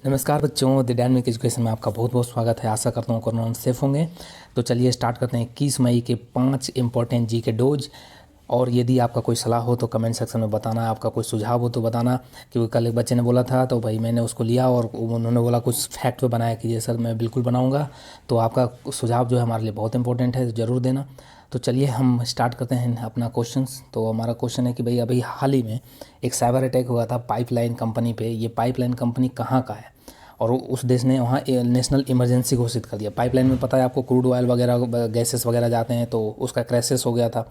नमस्कार बच्चों, the dynamic education में आपका बहुत बहुत स्वागत है। आशा करता हूँ कोरोना सेफ होंगे। तो चलिए स्टार्ट करते हैं 21 मई के 5 इंपॉर्टेंट जी के डोज। और यदि आपका कोई सलाह हो तो कमेंट सेक्शन में बताना, आपका कोई सुझाव हो तो बताना। क्योंकि कल एक बच्चे ने बोला था तो भाई मैंने उसको लिया और उन्होंने बोला कुछ फैक्ट पे बनाया कि ये सर मैं बिल्कुल बनाऊँगा। तो आपका सुझाव जो है हमारे लिए बहुत इंपॉर्टेंट है, ज़रूर देना। तो चलिए हम स्टार्ट करते हैं अपना क्वेश्चंस। तो हमारा क्वेश्चन है कि भाई अभी हाल ही में एक साइबर अटैक हुआ था पाइपलाइन कंपनी पे। ये पाइपलाइन कंपनी कहाँ का है और उस देश ने वहाँ नेशनल इमरजेंसी घोषित कर दिया। पाइपलाइन में पता है आपको क्रूड ऑयल वगैरह गैसेस वगैरह जाते हैं, तो उसका क्राइसिस हो गया था।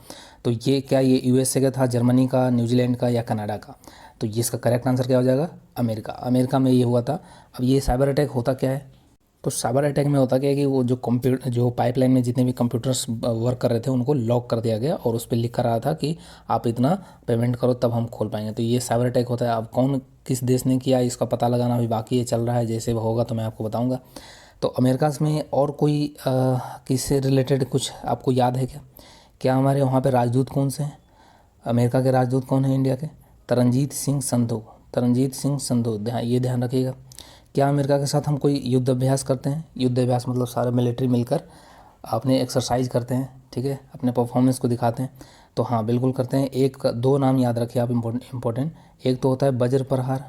तो ये क्या ये यूएसए का था, जर्मनी का, न्यूजीलैंड का या कनाडा का? तो ये इसका करेक्ट आंसर क्या हो जाएगा? अमेरिका। अमेरिका में ये हुआ था। अब ये साइबर अटैक होता क्या है? तो साइबर अटैक में होता क्या है कि वो जो पाइपलाइन में जितने भी कंप्यूटर्स वर्क कर रहे थे उनको लॉक कर दिया गया और उस पर लिखा रहा था कि आप इतना पेमेंट करो तब हम खोल पाएंगे। तो ये साइबर अटैक होता है। अब कौन किस देश ने किया इसका पता लगाना अभी बाकी है, चल रहा है। जैसे होगा तो मैं आपको बताऊंगा। तो अमेरिका में और कोई किससे रिलेटेड कुछ आपको याद है क्या? क्या हमारे वहाँ पे राजदूत कौन से हैं? अमेरिका के राजदूत कौन है इंडिया के? तरनजीत सिंह संधू। तरनजीत सिंह संधू, ये ध्यान रखिएगा। क्या अमेरिका के साथ हम कोई युद्ध अभ्यास करते हैं? युद्ध अभ्यास मतलब सारे मिलिट्री मिलकर अपने एक्सरसाइज करते हैं, ठीक है, अपने परफॉर्मेंस को दिखाते हैं। तो हाँ बिल्कुल करते हैं। एक दो नाम याद रखिए आप इम्पोर्टेंट। एक तो होता है वज्र प्रहार,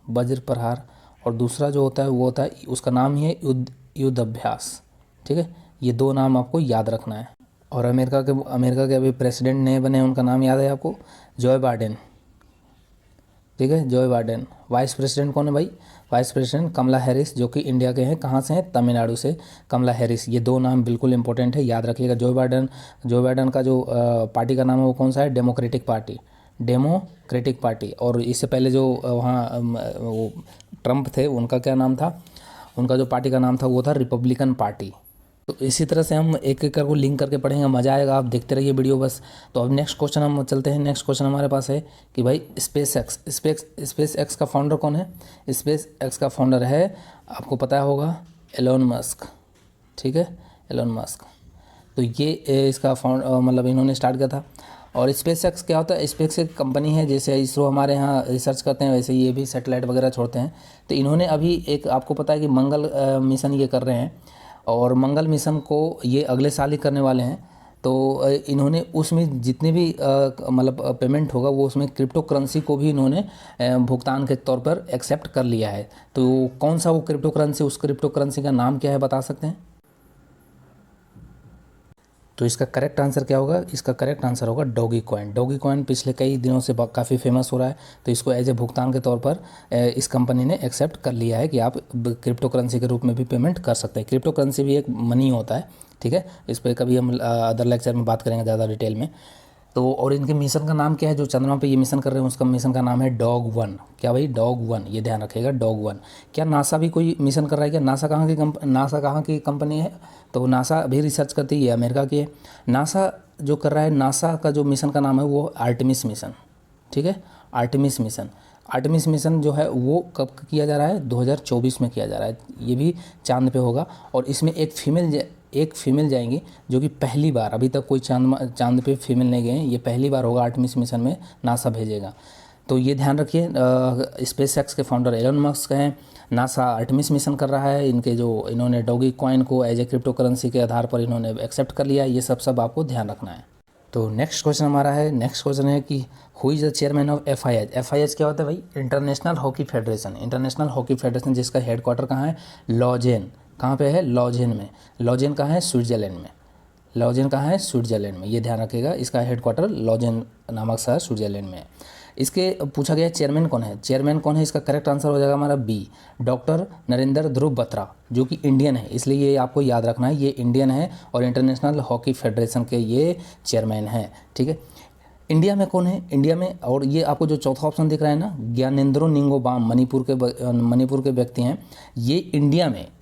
वज्र प्रहार, और दूसरा जो होता है वो होता है उसका नाम ही है युद्ध अभ्यास, ठीक है। ये दो नाम आपको याद रखना है। और अमेरिका के अभी प्रेसिडेंट नए बने हैं, उनका नाम याद है आपको? जॉय बाइडेन, ठीक है, जॉय बाइडेन। वाइस प्रेसिडेंट कौन है भाई? वाइस प्रेसिडेंट कमला हैरिस, जो कि इंडिया के हैं। कहाँ से हैं? तमिलनाडु से कमला हैरिस। ये दो नाम बिल्कुल इंपॉर्टेंट है, याद रखिएगा। जॉय बाइडेन का जो पार्टी का नाम है वो कौन सा है? Democratic party, democratic party. और इससे पहले जो वहाँ वो ट्रंप थे, उनका क्या नाम था? उनका जो पार्टी का नाम था वो था रिपब्लिकन पार्टी। तो इसी तरह से हम एक एक करके लिंक करके पढ़ेंगे, मज़ा आएगा। आप देखते रहिए वीडियो बस। तो अब नेक्स्ट क्वेश्चन हम चलते हैं। नेक्स्ट क्वेश्चन हमारे पास है कि भाई स्पेस एक्स का फाउंडर कौन है? स्पेस एक्स का फाउंडर है, आपको पता होगा, एलोन मस्क, ठीक है, एलोन मस्क। तो ये इसका मतलब इन्होंने स्टार्ट किया था। और स्पेस एक्स क्या होता है? स्पेस एक कंपनी है, जैसे इसरो हमारे यहाँ रिसर्च करते हैं वैसे ये भी सैटेलाइट वगैरह छोड़ते हैं। तो इन्होंने अभी एक, आपको पता है कि मंगल मिशन ये कर रहे हैं, और मंगल मिशन को ये अगले साल ही करने वाले हैं। तो इन्होंने उसमें जितने भी मतलब पेमेंट होगा वो उसमें क्रिप्टो करेंसी को भी इन्होंने भुगतान के तौर पर एक्सेप्ट कर लिया है। तो कौन सा वो क्रिप्टो करेंसी, उस क्रिप्टो करेंसी का नाम क्या है, बता सकते हैं? तो इसका करेक्ट आंसर क्या होगा? इसका करेक्ट आंसर होगा डॉगी कॉइन। डॉगी कॉइन पिछले कई दिनों से काफ़ी फेमस हो रहा है। तो इसको एज ए भुगतान के तौर पर इस कंपनी ने एक्सेप्ट कर लिया है कि आप क्रिप्टो करेंसी के रूप में भी पेमेंट कर सकते हैं। क्रिप्टो करेंसी भी एक मनी होता है, ठीक है। इस पर कभी हम अदर लेक्चर में बात करेंगे ज़्यादा डिटेल में। तो और इनके मिशन का नाम क्या है? जो चंद्रमा पे ये मिशन कर रहे हैं उसका मिशन का नाम है डॉग वन। क्या भाई? डॉग वन, ये ध्यान रखिएगा, डॉग वन। क्या नासा भी कोई मिशन कर रहा है क्या? नासा कहाँ की कंपनी है? तो नासा भी रिसर्च करती है, अमेरिका की है। नासा जो कर रहा है, नासा का जो मिशन का नाम है वो आर्टेमिस मिशन, ठीक है, आर्टेमिस मिशन। आर्टेमिस मिशन जो है वो कब किया जा रहा है? 2024 में किया जा रहा है। ये भी चांद पे होगा और इसमें एक फीमेल जाएंगी, जो कि पहली बार, अभी तक कोई चांद पे फीमेल नहीं गए, ये पहली बार होगा आर्टेमिस मिशन में नासा भेजेगा। तो ये ध्यान रखिए। स्पेस एक्स के फाउंडर एलन मस्क हैं, नासा आर्टेमिस मिशन कर रहा है। इन्होंने डॉगी कॉइन को एज ए क्रिप्टो करेंसी के आधार पर इन्होंने एक्सेप्ट कर लिया। ये सब आपको ध्यान रखना है। तो नेक्स्ट क्वेश्चन हमारा है, नेक्स्ट क्वेश्चन है कि who is the chairman of FIH? FIH क्या होता है भाई? International hockey federation. International hockey federation जिसका हेडक्वार्टर कहाँ है? लॉजेन। कहाँ पे है? लॉजेन में। लॉजेन कहाँ है? स्विट्जरलैंड में। लॉजेन कहाँ है? स्विट्जरलैंड में, ये ध्यान रखिएगा। इसका हेडक्वार्टर लॉजेन नामक शहर स्विट्जरलैंड में है। इसके पूछा गया चेयरमैन कौन है? चेयरमैन कौन है? इसका करेक्ट आंसर हो जाएगा हमारा बी, डॉक्टर नरेंद्र ध्रुव बत्रा, जो कि इंडियन है, इसलिए ये आपको याद रखना है, ये इंडियन है और इंटरनेशनल हॉकी फेडरेशन के ये चेयरमैन हैं, ठीक है। इंडिया में कौन है? इंडिया में, और ये आपको जो चौथा ऑप्शन दिख रहा है ना, ज्ञानेंद्रो निंगोबाम, मणिपुर के व्यक्ति हैं। ये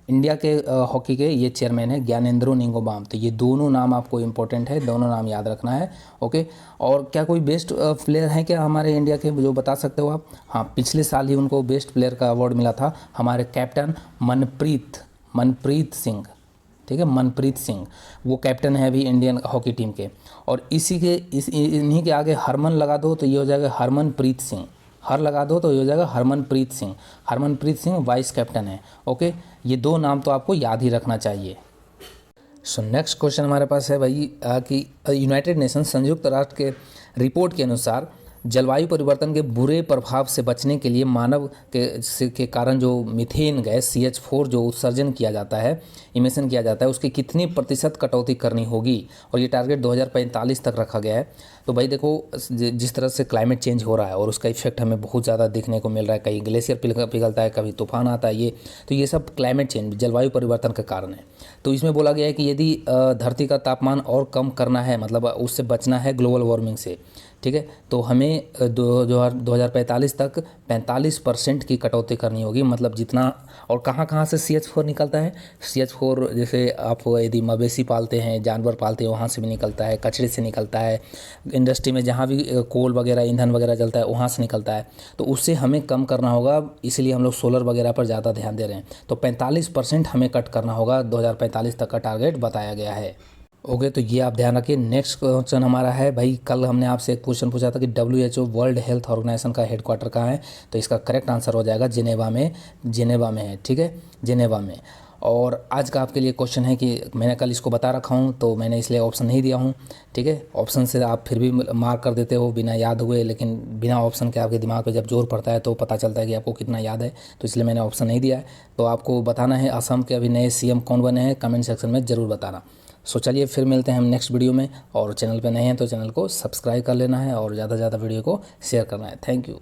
इंडिया के हॉकी के ये चेयरमैन है, ज्ञानेंद्रो निंगोबाम। तो ये दोनों नाम आपको इंपॉर्टेंट है, दोनों नाम याद रखना है, ओके। और क्या कोई बेस्ट प्लेयर है क्या हमारे इंडिया के, जो बता सकते हो आप? हाँ, पिछले साल ही उनको बेस्ट प्लेयर का अवार्ड मिला था, हमारे कैप्टन मनप्रीत सिंह, ठीक है, मनप्रीत सिंह, वो कैप्टन है अभी इंडियन हॉकी टीम के। और इन्हीं के आगे हरमन लगा दो तो ये हो जाएगा हरमनप्रीत सिंह, हर लगा दो तो ये हो जाएगा हरमनप्रीत सिंह। हरमनप्रीत सिंह वाइस कैप्टन है। ओके, ये 2 नाम तो आपको याद ही रखना चाहिए। सो नेक्स्ट क्वेश्चन हमारे पास है भाई कि यूनाइटेड नेशन संयुक्त राष्ट्र के रिपोर्ट के अनुसार जलवायु परिवर्तन के बुरे प्रभाव से बचने के लिए मानव के कारण जो मीथेन गैस CH4 जो उत्सर्जन किया जाता है, इमिशन किया जाता है, उसकी कितनी प्रतिशत कटौती करनी होगी, और ये टारगेट 2045 तक रखा गया है। तो भाई देखो, जिस तरह से क्लाइमेट चेंज हो रहा है और उसका इफेक्ट हमें बहुत ज़्यादा देखने को मिल रहा है, कहीं ग्लेशियर पिघलता है, कभी तूफान आता है, तो ये सब क्लाइमेट चेंज जलवायु परिवर्तन के कारण है। तो इसमें बोला गया है कि यदि धरती का तापमान और कम करना है, मतलब उससे बचना है ग्लोबल वार्मिंग से, ठीक है, तो हमें 2045 तक 45% की कटौती करनी होगी। मतलब जितना, और कहाँ कहाँ से CH4 निकलता है, CH4 जैसे आप यदि मवेशी पालते हैं, जानवर पालते हैं, वहाँ से भी निकलता है, कचरे से निकलता है, इंडस्ट्री में जहाँ भी कोल वगैरह ईंधन वगैरह जलता है वहाँ से निकलता है, तो उससे हमें कम करना होगा। इसलिए हम लोग सोलर वगैरह पर ज़्यादा ध्यान दे रहे हैं। तो 45% हमें कट करना होगा, 2045 तक का टारगेट बताया गया है। ओके, तो ये आप ध्यान रखिए। नेक्स्ट क्वेश्चन हमारा है भाई, कल हमने आपसे एक क्वेश्चन पूछा था कि WHO वर्ल्ड हेल्थ ऑर्गेनाइजेशन का हेडक्वार्टर कहाँ है, तो इसका करेक्ट आंसर हो जाएगा जिनेवा में है, ठीक है, जिनेवा में। और आज का आपके लिए क्वेश्चन है कि मैंने कल इसको बता रखा हूँ, तो मैंने इसलिए ऑप्शन नहीं दिया हूँ, ठीक है। ऑप्शन से आप फिर भी मार्क कर देते हो बिना याद हुए, लेकिन बिना ऑप्शन के आपके दिमाग पे जब जोर पड़ता है तो पता चलता है कि आपको कितना याद है, तो इसलिए मैंने ऑप्शन नहीं दिया है। तो आपको बताना है असम के अभी नए CM कौन बने हैं, कमेंट सेक्शन में ज़रूर बताना। सो चलिए फिर मिलते हैं हम नेक्स्ट वीडियो में, और चैनल पे नए हैं तो चैनल को सब्सक्राइब कर लेना है और ज़्यादा से ज़्यादा वीडियो को शेयर करना है। Thank you.